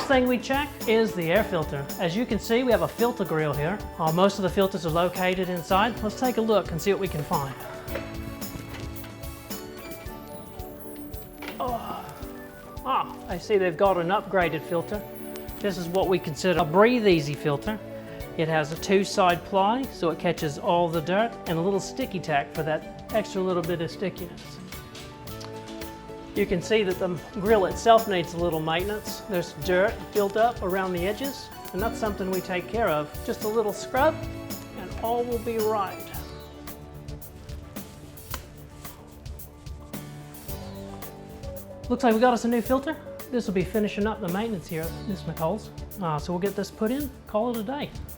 next thing we check is the air filter. As you can see, we have a filter grill here. Most of the filters are located inside. Let's take a look and see what we can find. I see they've got an upgraded filter. This is what we consider a breathe easy filter. It has a 2-side ply, so it catches all the dirt, and a little sticky tack for that extra little bit of stickiness. You can see that the grill itself needs a little maintenance. There's dirt built up around the edges, and that's something we take care of. Just a little scrub, and all will be right. Looks like we got us a new filter. This will be finishing up the maintenance here at Miss Nicole's. So we'll get this put in, call it a day.